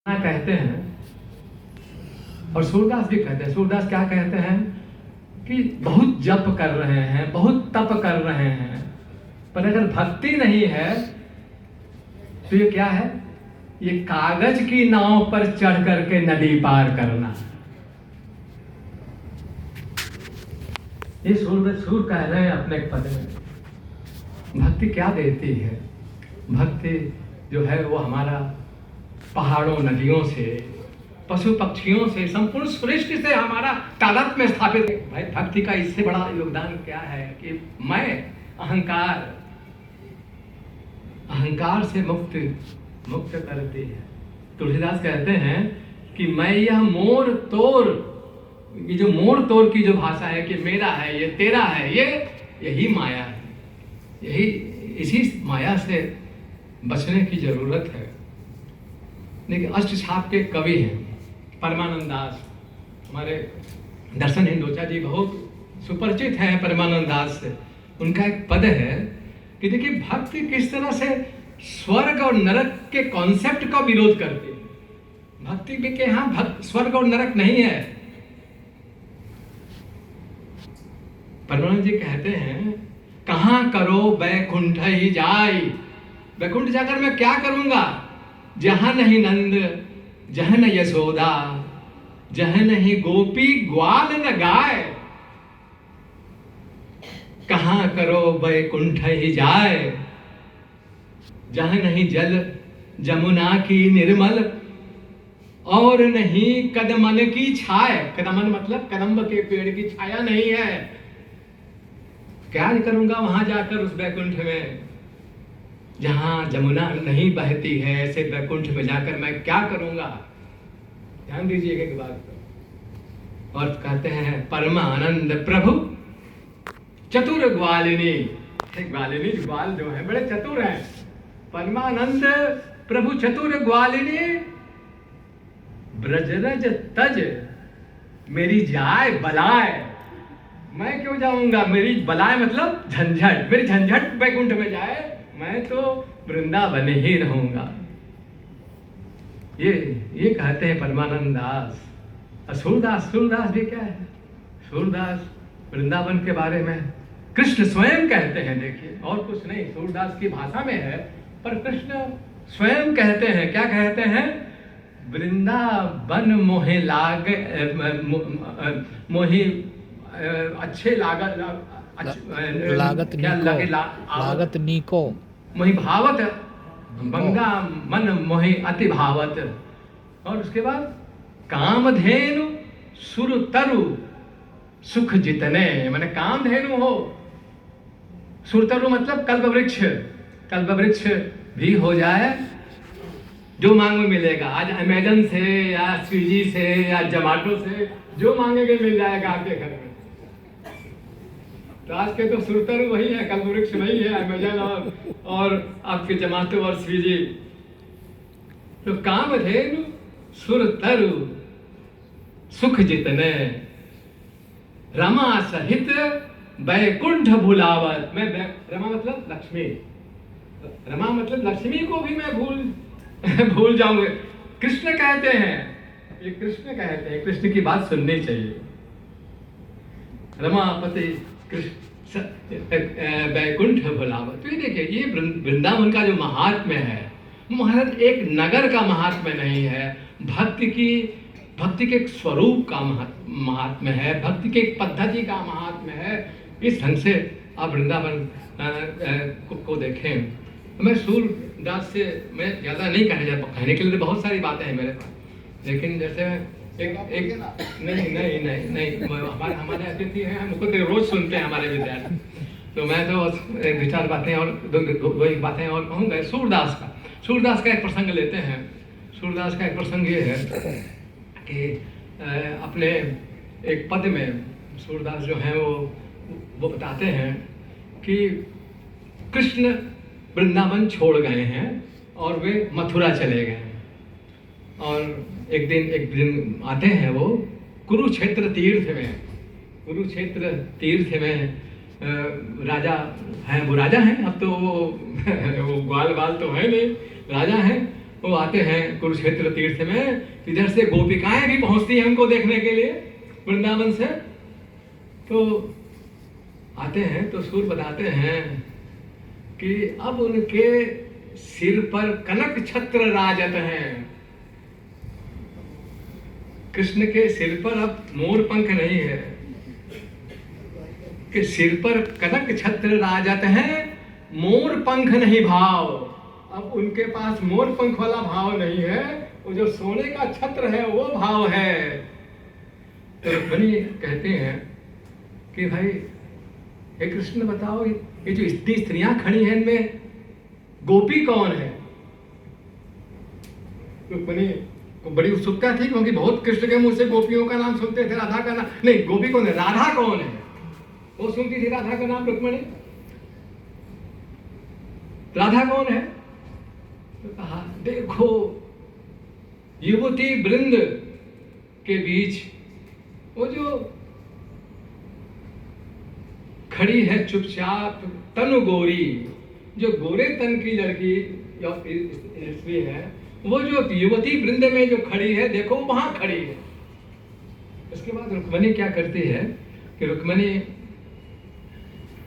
कहते हैं और सूरदास भी कहते हैं। सूरदास क्या कहते हैं कि बहुत जप कर रहे हैं, बहुत तप कर रहे हैं, पर अगर भक्ति नहीं है तो ये क्या है? ये कागज की नाव पर चढ़ करके नदी पार करना। ये सूर कह रहे हैं अपने पद में। भक्ति क्या देती है? भक्ति जो है वो हमारा पहाड़ों, नदियों से, पशु पक्षियों से, संपूर्ण सृष्टि से हमारा तादात्म्य में स्थापित है। भाई भक्ति का इससे बड़ा योगदान क्या है कि मैं अहंकार से मुक्त करती है। तुलसीदास कहते हैं कि मैं यह मोर तोड़, ये जो मोर तोड़ की जो भाषा है कि मेरा है, ये तेरा है, यही माया है। इसी माया से बचने की जरूरत है। देखिए अष्टछाप के कवि हैं परमानंद दास, हमारे दर्शन हिंदोचा जी बहुत सुपरिचित हैं परमानंद दास से। उनका एक पद है कि देखिए भक्ति किस तरह से स्वर्ग और नरक के कॉन्सेप्ट का विरोध करती है। भक्ति में के यहाँ स्वर्ग और नरक नहीं है। परमानंद जी कहते हैं कहाँ करो बैकुंठ ही जाई। बैकुंठ जाकर मैं क्या करूंगा? जहां नहीं नंद, जहां न यशोदा, जहां नहीं गोपी ग्वाल न गाय। कहां करो बैकुंठ ही जाए, जहां नहीं जल जमुना की निर्मल, और नहीं कदमन की छाया। कदमन मतलब कदम्ब के पेड़ की छाया नहीं है। क्या करूंगा वहां जाकर उस बैकुंठ में जहां जमुना नहीं बहती है? ऐसे बैकुंठ में जाकर मैं क्या करूंगा? ध्यान दीजिएगा एक बात पर। और कहते हैं परमानंद प्रभु चतुर ग्वालिनी। ग्वालिनी ग्वाल जो है बड़े चतुर हैं। परमानंद प्रभु चतुर ग्वालिनी, ब्रजरज तज मेरी जाए बलाय। मैं क्यों जाऊंगा? मेरी बलाय मतलब झंझट, मेरी झंझट बैकुंठ में जाए, मैं तो वृंदावन ही रहूंगा। ये कहते हैं परमानंद दास। सूरदास भी क्या है? सूरदास वृंदावन के बारे में कृष्ण स्वयं कहते हैं। देखिए और कुछ नहीं, सूरदास की भाषा में है, पर कृष्ण स्वयं कहते हैं। क्या कहते हैं? वृंदावन मोहे लाग मोहि अच्छे लागत नीको मोहि भावत बंगा मन मोहि अति भावत। और उसके बाद कामधेनु सुर तरु सुख जितने। मैंने कामधेनु हो, सुरतरु मतलब कल्प वृक्ष भी हो जाए, जो मांगो मिलेगा। आज अमेजन से या स्विगी से या जोमैटो से जो मांगेंगे मिल जाएगा आपके घर में। तो आज के तो सुरतरु वही है, कल्प वृक्ष वही है, अमेजन और आपके जोमैटो और स्विगी। तो कामधेनु सुरतरु सुख जितने, रमा सहित बैकुंठ भुलावत। मैं रमा मतलब लक्ष्मी, रमा मतलब लक्ष्मी को भी मैं भूल जाऊंगे। कृष्ण कहते हैं, ये कृष्ण कहते हैं, कृष्ण की बात सुननी चाहिए। रमापति कृष्ण बैकुंठ भुलावत। तो ये देखिए ये वृंदावन का जो महात्म्य है, महाराज एक नगर का महात्म्य नहीं है, भक्ति के एक स्वरूप का महात्म्य है, भक्ति के एक पद्धति का महात्म्य है। इस ढंग से आप वृंदावन को देखें। मैं सूरदास से मैं ज़्यादा नहीं कहने के लिए बहुत सारी बातें हैं मेरे पास, लेकिन जैसे एक नहीं हमारे अतिथि हैं, हमको तो रोज सुनते हैं हमारे विद्यार्थी, तो मैं तो एक दो चार बातें और दो एक बातें और कहूँगा। सूरदास का एक प्रसंग लेते हैं। सूरदास का एक प्रसंग ये है कि अपने एक पद में सूरदास जो हैं वो बताते हैं कि कृष्ण वृंदावन छोड़ गए हैं और वे मथुरा चले गए हैं। और एक दिन आते हैं वो कुरुक्षेत्र तीर्थ में राजा हैं, वो राजा हैं। अब तो वो ग्वाल बाल तो है नहीं, राजा हैं। वो आते हैं कुरुक्षेत्र तीर्थ में, इधर से गोपिकाएं भी पहुंचती हैं उनको देखने के लिए वृंदावन से। तो आते हैं तो सूर बताते हैं कि अब उनके सिर पर कनक छत्र राजत हैं। कृष्ण के सिर पर अब मोर पंख नहीं है, कि सिर पर कनक छत्र राजत हैं, मोर पंख नहीं भाव। अब उनके पास मोर पंख वाला भाव नहीं है, वो जो सोने का छत्र है वो भाव है। तो रुक्मिणी कहते हैं कि भाई हे कृष्ण बताओ, ये जो इतनी स्त्रियां खड़ी हैं इनमें गोपी कौन है? रुक्मिणी को बड़ी उत्सुकता थी, क्योंकि बहुत कृष्ण के मुंह से गोपियों का नाम सुनते थे, राधा का नाम नहीं, गोपी कौन है, राधा कौन है वो सुनती थी, राधा का नाम। रुक्मिणी राधा कौन है? तो कहा देखो युवती वृंद के बीच वो जो खड़ी है चुपचाप तनु गोरी, जो गोरे तन की लड़की या स्त्री है, वो जो युवती वृंद में जो खड़ी है, देखो वहां खड़ी है। उसके बाद रुक्मिणी क्या करती है कि रुक्मिणी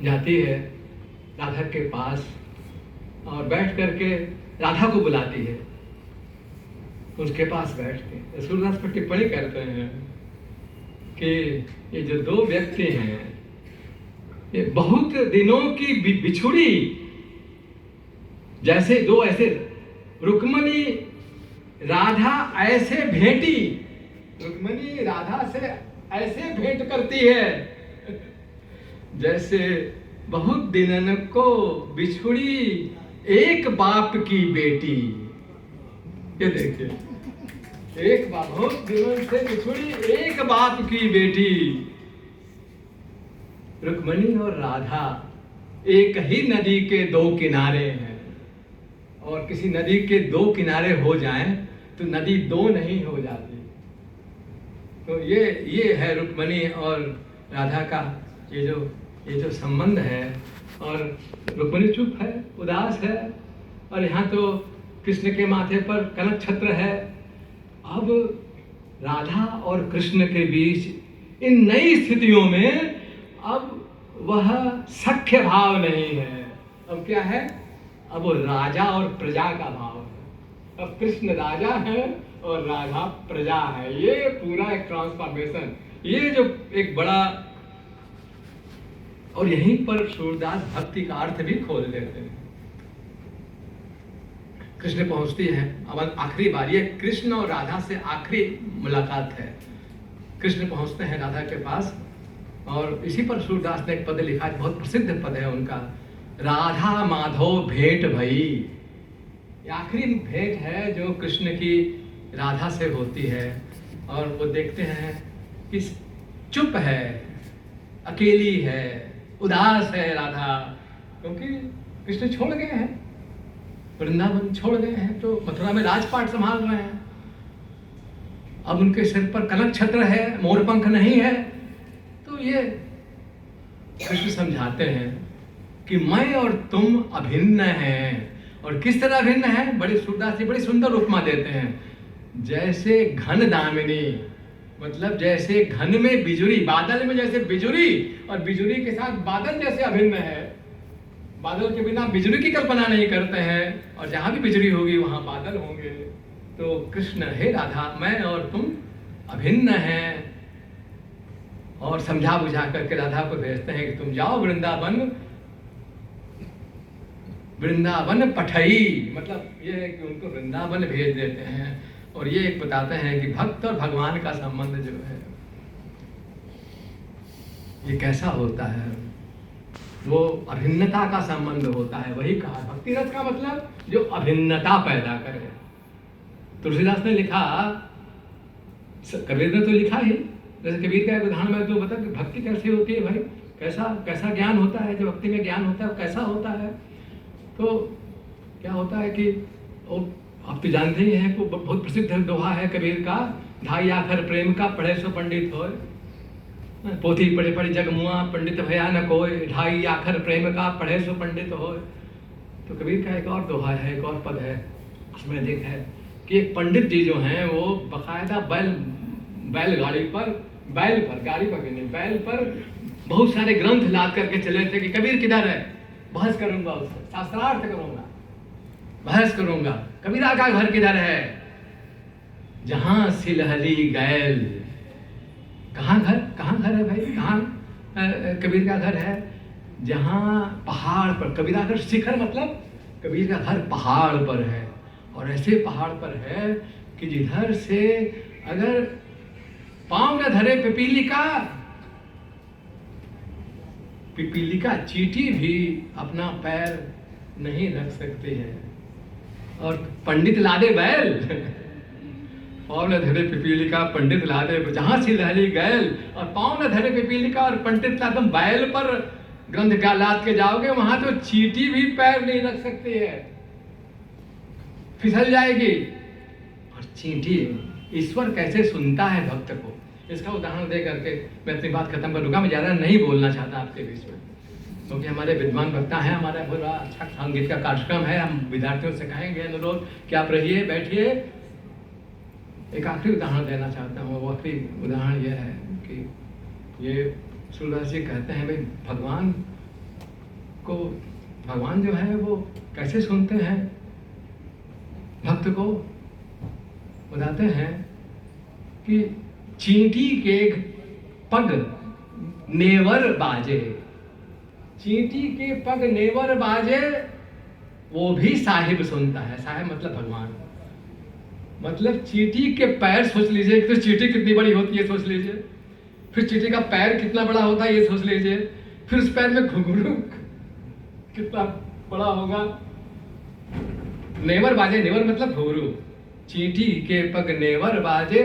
जाती है राधा के पास और बैठ करके राधा को बुलाती है, उसके पास बैठ के सूरदास पर टिप्पणी करते हैं कि ये जो दो व्यक्ति हैं, ये बहुत दिनों की बिछुड़ी जैसे दो ऐसे, रुक्मिणी राधा ऐसे भेंटी, रुक्मिणी राधा से ऐसे भेंट करती है जैसे बहुत दिनन को बिछुड़ी एक बाप की बेटी। ये देखिए, एक बाप, बहुत दिनों से बिछुड़ी एक बाप की बेटी। रुक्मिणी और राधा एक ही नदी के दो किनारे हैं, और किसी नदी के दो किनारे हो जाएं तो नदी दो नहीं हो जाती। तो ये है रुक्मिणी और राधा का ये जो संबंध है। और रुक्मिणी चुप है, उदास है, और यहाँ तो कृष्ण के माथे पर कनक छत्र है। अब राधा और कृष्ण के बीच इन नई स्थितियों में अब वह सख्य भाव नहीं है, अब क्या है, अब वो राजा और प्रजा का भाव है। अब कृष्ण राजा है और राधा प्रजा है। ये पूरा एक ट्रांसफॉर्मेशन, ये जो एक बड़ा, और यहीं पर सूरदास भक्ति का अर्थ भी खोल देते हैं। कृष्ण पहुंचती है, अब आखिरी बार, ये कृष्ण और राधा से आखिरी मुलाकात है। कृष्ण पहुंचते हैं राधा के पास, और इसी पर सूरदास ने एक पद लिखा है, बहुत प्रसिद्ध पद है उनका, राधा माधव भेंट भई। ये आखिरी भेंट है जो कृष्ण की राधा से होती है। और वो देखते हैं कि चुप है, अकेली है, उदास है राधा, क्योंकि कृष्ण छोड़ गए हैं, वृंदावन छोड़ गए हैं, तो मथुरा में राजपाट संभाल रहे हैं। अब उनके सिर पर कनक छत्र है, मोरपंख नहीं है। तो ये कृष्ण समझाते हैं कि मैं और तुम अभिन्न हैं। और किस तरह अभिन्न है, बड़ी सूरदास जी बड़ी सुंदर उपमा देते हैं, जैसे घन दामिनी, मतलब जैसे घन में बिजुरी, बादल में जैसे बिजुरी, और बिजुरी के साथ बादल जैसे अभिन्न है। बादल के बिना बिजुरी की कल्पना नहीं करते हैं, और जहां भी बिजुरी होगी वहां बादल होंगे। तो कृष्ण, हे राधा, मैं और तुम अभिन्न हैं। और समझा बुझा करके राधा को भेजते हैं कि तुम जाओ वृंदावन, वृंदावन पठई, मतलब ये है कि उनको वृंदावन भेज देते हैं। और ये एक बताते हैं कि भक्त और भगवान का संबंध जो है ये कैसा होता है, वो अभिन्नता का संबंध होता है। वही कहा भक्ति रस का मतलब जो अभिन्नता पैदा करे। तुलसीदास ने लिखा, कबीर ने तो लिखा ही, जैसे कबीर का एक उदाहरण मैं तो बता कि भक्ति कैसे होती है भाई, कैसा ज्ञान होता है, जो भक्ति में ज्ञान होता है वो कैसा होता है। तो क्या होता है कि आप तो जानते ही हैं कि बहुत प्रसिद्ध दोहा है कबीर का, ढाई आखर प्रेम का पढ़े सो पंडित होए, पोथी पढ़े पढ़े जग मुआ पंडित भया न कोय, ढाई आखर प्रेम का पढ़े सो पंडित होए। तो कबीर का एक और दोहा है, एक और पद है उसमें देखा है कि एक पंडित जी जो हैं वो बकायदा बैलगाड़ी पर, गाड़ी पर भी नहीं, बैल पर बहुत सारे ग्रंथ लाद करके चले थे कि कबीर किधर है, बहस करूंगा उससे, शास्त्रार्थ करूंगा, बहस करूंगा, कबीरा का घर किधर है। जहां सिलहली गैल, कहाँ घर है भाई, कहाँ कबीर का घर है? जहां पहाड़ पर, कबीरा घर शिखर मतलब कबीर का घर पहाड़ पर है, और ऐसे पहाड़ पर है कि जिधर से अगर पांव न धरे पिपीलिका चींटी भी अपना पैर नहीं रख सकती है। और पंडित लादे बैल, पाँव न धरे पिपीलिका पंडित लादे, जहां सिलहली गैल और पाँव न धरे पिपीलिका और पंडित लादम बैल पर ग्रंथ का लाद के जाओगे, वहां तो चींटी भी पैर नहीं रख सकती है, फिसल जाएगी। और चींटी ईश्वर कैसे सुनता है भक्त को, इसका उदाहरण दे करके मैं अपनी बात खत्म करूंगा। मैं ज्यादा नहीं बोलना चाहता आपके बीच में, क्योंकि हमारे विद्वान वक्ता हैं, हमारा पूरा अच्छा संगीत का कार्यक्रम है। हम विद्यार्थियों से कहेंगे अनुरोध कि आप रहिए, बैठिए। एक आखिरी उदाहरण देना चाहता हूँ। वो आखिरी उदाहरण यह है कि ये सूरदास जी कहते हैं भाई भगवान जो है वो कैसे सुनते हैं भक्त को। बताते हैं कि चींटी के पग नेवर बाजे, चींटी के पग नेवर बाजे, वो भी साहिब सुनता है। साहिब मतलब भगवान, मतलब चींटी के पैर सोच लीजिए, तो चींटी कितनी बड़ी होती है सोच लीजिए, फिर चींटी का पैर कितना बड़ा होता है ये सोच लीजिए, फिर उस पैर में घुंघरू कितना बड़ा होगा। नेवर बाजे, नेवर मतलब घुंघरू, चींटी के पग नेवर बाजे,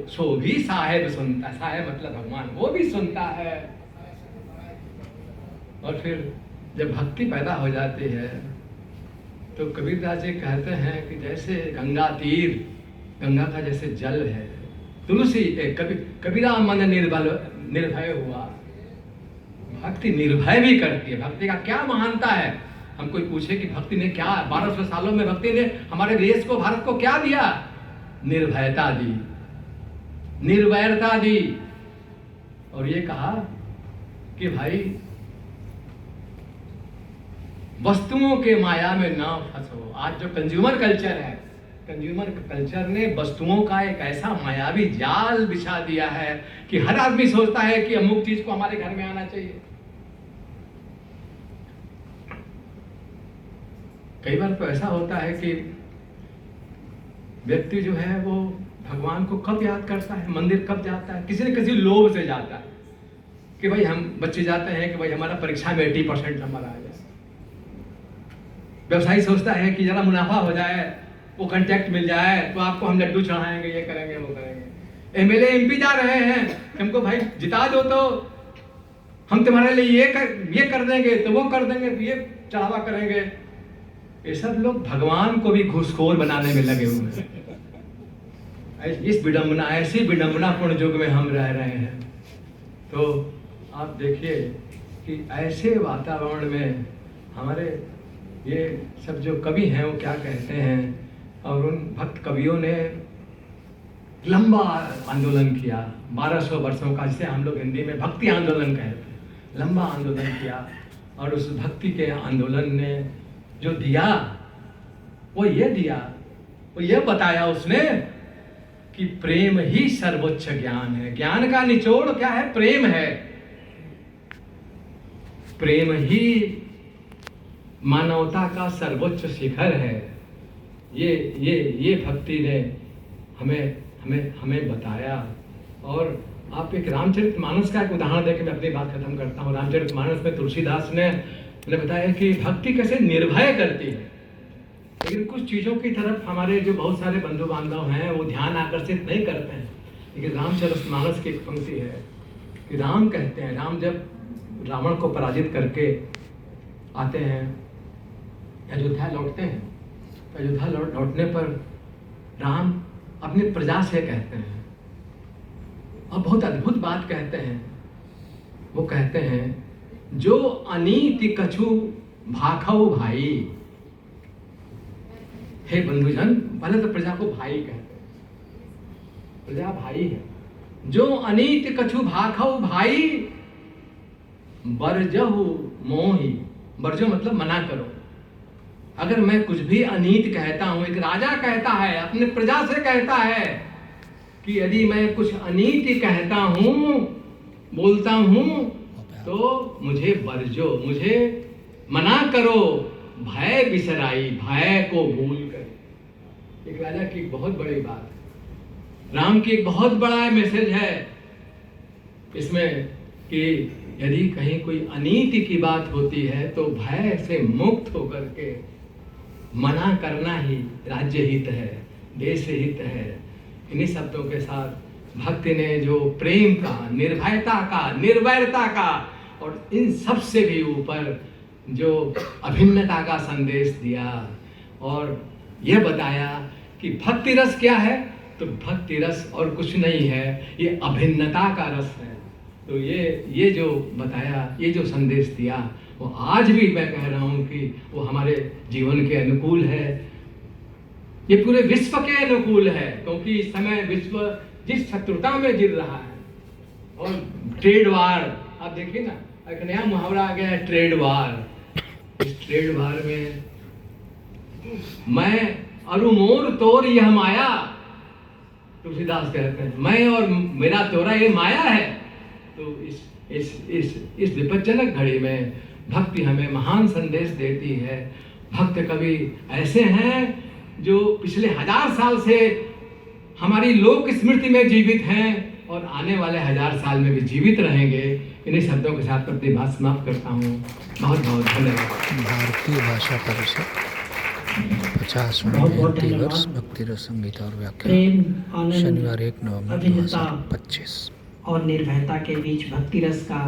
सो भी साहेब सुनता है। साहेब मतलब भगवान, वो भी सुनता है। और फिर जब भक्ति पैदा हो जाती है तो कबीरदास जी कहते हैं कि जैसे गंगा तीर, गंगा का जैसे जल है, तुलसी कबीरा मन निर्भय हुआ। भक्ति निर्भय भी करती है। भक्ति का क्या महानता है? हम कोई पूछे कि भक्ति ने क्या 1200 सालों में भक्ति ने हमारे देश को, भारत को क्या दिया? निर्भयता दी, निर्वैरता दी, और ये कहा कि भाई वस्तुओं के माया में ना फंसो। आज जो कंज्यूमर कल्चर है, कंज्यूमर कल्चर ने वस्तुओं का एक ऐसा मायावी जाल बिछा दिया है कि हर आदमी सोचता है कि अमुक चीज को हमारे घर में आना चाहिए। कई बार तो ऐसा होता है कि व्यक्ति जो है वो भगवान को कब याद करता है, मंदिर कब जाता है? किसी न किसी लोभ से जाता है कि भाई हम बच्चे जाते हैं कि भाई हमारा परीक्षा में 80% नंबर आ जाए। व्यवसायी सोचता है कि जरा मुनाफा हो जाए, वो कांटेक्ट मिल जाए तो आपको हम लड्डू चढ़ाएंगे, ये करेंगे, वो करेंगे। एमएलए एमपी जा रहे हैं, हमको भाई जिता दो तो हम तुम्हारे लिए ये कर देंगे, तो वो कर देंगे, तो ये चढ़ावा करेंगे। ये सब लोग भगवान को भी घूसखोर बनाने में लगे हुए हैं। इस विडंबना, ऐसी विडंबनापूर्ण युग में हम रह रहे हैं। तो आप देखिए कि ऐसे वातावरण में हमारे ये सब जो कवि हैं वो क्या कहते हैं, और उन भक्त कवियों ने लंबा आंदोलन किया 1200 वर्षों का, जिसे हम लोग हिंदी में भक्ति आंदोलन कहते हैं। लंबा आंदोलन किया, और उस भक्ति के आंदोलन ने जो दिया वो ये दिया, वो ये बताया उसने कि प्रेम ही सर्वोच्च ज्ञान है। ज्ञान का निचोड़ क्या है? प्रेम है। प्रेम ही मानवता का सर्वोच्च शिखर है। ये भक्ति ने हमें बताया। और आप एक रामचरितमानस का एक उदाहरण देकर मैं अपनी बात खत्म करता हूँ। रामचरितमानस में तुलसीदास ने बताया कि भक्ति कैसे निर्भय करती है। लेकिन कुछ चीज़ों की तरफ हमारे जो बहुत सारे बंधु बांधव हैं वो ध्यान आकर्षित नहीं करते हैं। लेकिन रामचरितमानस की एक पंक्ति है कि राम कहते हैं, राम जब रावण को पराजित करके आते हैं, अयोध्या लौटते हैं, तो अयोध्या लौटने पर राम अपनी प्रजा से कहते हैं, और बहुत अद्भुत बात कहते हैं। वो कहते हैं, जो अनीति कछु भाखौ भाई, हे बंधुजन, पहले तो प्रजा को भाई कहते हैं, प्रजा भाई है। जो अनीत कछु भाखौ भाई, बरजहु मोहि। बरजो मतलब मना करो। अगर मैं कुछ भी अनीत कहता हूं, एक राजा कहता है, अपने प्रजा से कहता है कि यदि मैं कुछ अनीति कहता हूं, बोलता हूं, तो मुझे बरजो, मुझे मना करो। भय बिसराई, भय को भूल कर। एक राजा की बहुत बड़ी बात है, राम की एक बहुत बड़ा मैसेज है इसमें कि यदि कहीं कोई अनीति की बात होती है तो भय से मुक्त होकर के मना करना ही राज्य हित है, देश हित है। इन्हीं शब्दों के साथ भक्ति ने जो प्रेम का, निर्भयता का, निर्वैरता का और इन सब से भी ऊपर जो अभिन्नता का संदेश दिया और यह बताया कि भक्ति रस क्या है, तो भक्ति रस और कुछ नहीं है, ये अभिन्नता का रस है। तो ये जो बताया, ये जो संदेश दिया, वो आज भी मैं कह रहा हूँ कि वो हमारे जीवन के अनुकूल है, ये पूरे विश्व के अनुकूल है। क्योंकि इस समय विश्व जिस शत्रुता में गिर रहा है, और ट्रेड वार, आप देखिए ना, एक नया मुहावरा आ गया है, ट्रेड वार। इस ट्रेड वार में मैं अरु मोर तोर यह माया, तुलसीदास कहते हैं, मैं और मेरा तोरा ये माया है। तो इस विपज्जनक घड़ी में भक्ति हमें महान संदेश देती है। भक्त कवि ऐसे हैं जो पिछले 1000 साल से हमारी लोक स्मृति में जीवित हैं और आने वाले 1000 साल में भी जीवित रहेंगे। इन्हीं शब्दों के साथ अपनी बात समाप्त करता हूँ। बहुत बहुत धन्यवाद। भारतीय भाषा परिषद 50वें दिवस भक्ति रस संगीत और व्याख्यान, शनिवार 1 नवंबर 2025। और निर्भयता के बीच भक्ति रस का